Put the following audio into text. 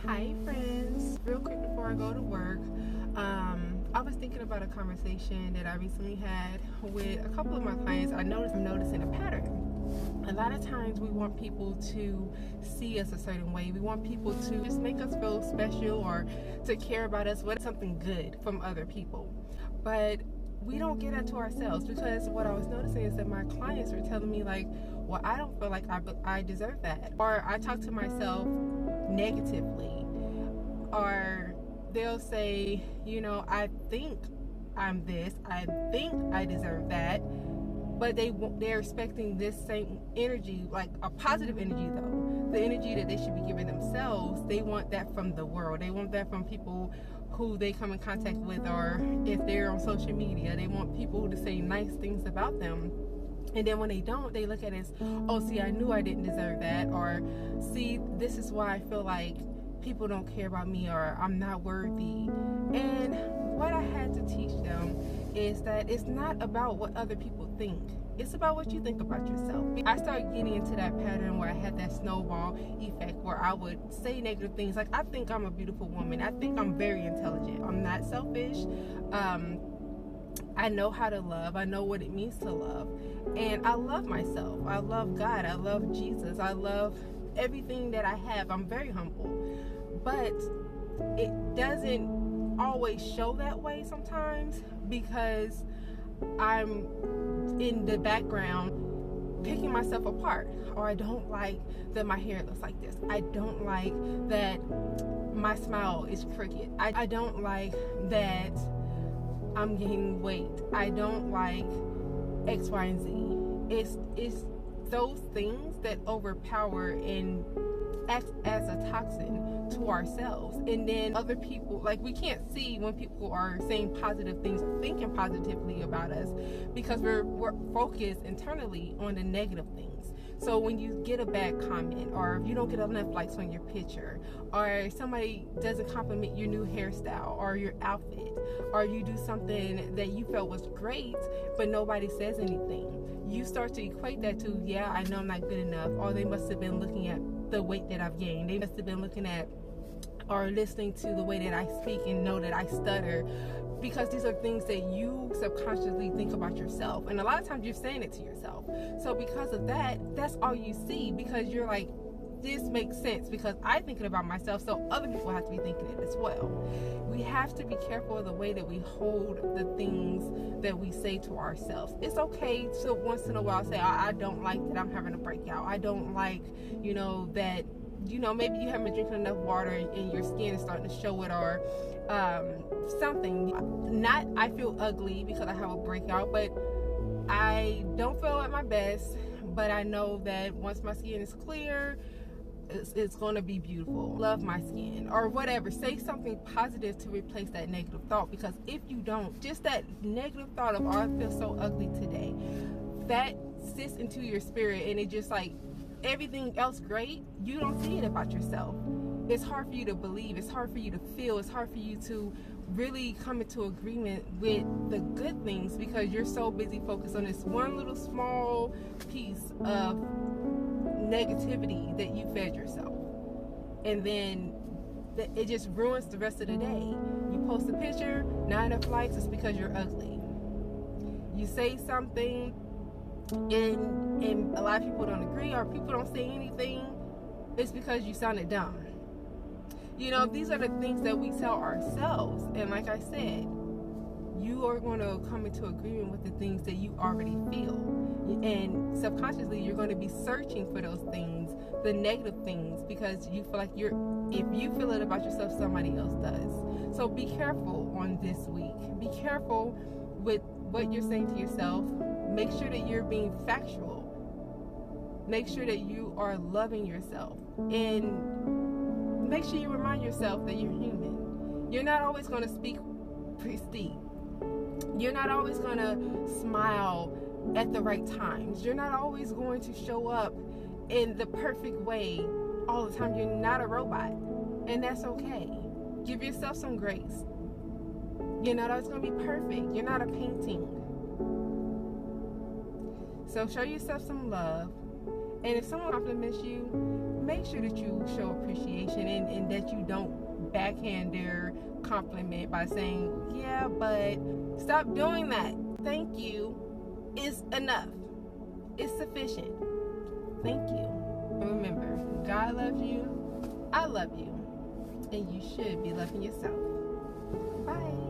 Hi friends, real quick before I go to work, I was thinking about a conversation that I recently had with a couple of my clients. I'm noticing a pattern. A lot of times we want people to see us a certain way. We want people to just make us feel special or to care about us, what something good from other people. But we don't get that to ourselves, because what I was noticing is that my clients were telling me like, well, I don't feel like I deserve that. Or I talk to myself negatively. Or they'll say, I think I'm this, I think I deserve that, but they're expecting this same energy, like a positive energy though, the energy that they should be giving themselves. They want that from the world. They want that from people who they come in contact with, or if they're on social media, they want people to say nice things about them. And then when they don't, they look at it as, oh, see, I knew I didn't deserve that, or see, this is why I feel like people don't care about me, or I'm not worthy. And what I had to teach them is that it's not about what other people think. It's about what you think about yourself. I started getting into that pattern where I had that snowball effect where I would say negative things like, I think I'm a beautiful woman. I think I'm very intelligent. I'm not selfish. I know how to love. I know what it means to love. And I love myself. I love God. I love Jesus. I love everything that I have. I'm very humble. But it doesn't always show that way sometimes, because I'm in the background picking myself apart. Or I don't like that my hair looks like this. I don't like that my smile is crooked. I don't like that I'm gaining weight. I don't like X, Y, and Z. It's those things that overpower and act as a toxin to ourselves. And then other people, like, we can't see when people are saying positive things or thinking positively about us, because we're focused internally on the negative things. So when you get a bad comment, or if you don't get enough likes on your picture, or somebody doesn't compliment your new hairstyle or your outfit, or you do something that you felt was great but nobody says anything, you start to equate that to, yeah, I know I'm not good enough, or they must have been looking at the weight that I've gained. They must have been looking at or listening to the way that I speak and know that I stutter, because these are things that you subconsciously think about yourself. And a lot of times you're saying it to yourself. So because of that, that's all you see, because you're like, this makes sense because I'm thinking about myself, so other people have to be thinking it as well. We have to be careful of the way that we hold the things that we say to ourselves. It's okay to once in a while say, I don't like that I'm having a breakout. I don't like, that, maybe you haven't been drinking enough water and your skin is starting to show it, or something. Not I feel ugly because I have a breakout, but I don't feel at my best, but I know that once my skin is clear, it's going to be beautiful. Love my skin, or whatever. Say something positive to replace that negative thought, because if you don't, just that negative thought of, oh, I feel so ugly today, that sits into your spirit, and it just like everything else great, you don't see it about yourself. It's hard for you to believe. It's hard for you to feel. It's hard for you to really come into agreement with the good things, because you're so busy focused on this one little small piece of negativity that you fed yourself. And then it just ruins the rest of the day. You post a picture, not enough likes, it's because you're ugly. You say something and a lot of people don't agree, or people don't say anything, it's because you sounded dumb. These are the things that we tell ourselves. And like I said, you are going to come into agreement with the things that you already feel. And subconsciously, you're going to be searching for those things, the negative things, because you feel like if you feel it about yourself, somebody else does. So be careful on this week. Be careful with what you're saying to yourself. Make sure that you're being factual. Make sure that you are loving yourself. And make sure you remind yourself that you're human. You're not always going to speak pristine. You're not always going to smile at the right times. You're not always going to show up in the perfect way all the time. You're not a robot, and that's okay. Give yourself some grace. You're not always going to be perfect. You're not a painting. So show yourself some love And if someone compliments you, make sure that you show appreciation, and that you don't backhand their compliment by saying, yeah, but stop doing that. Thank you is enough. It's sufficient. Thank you. And remember, God loves you. I love you. And you should be loving yourself. Bye.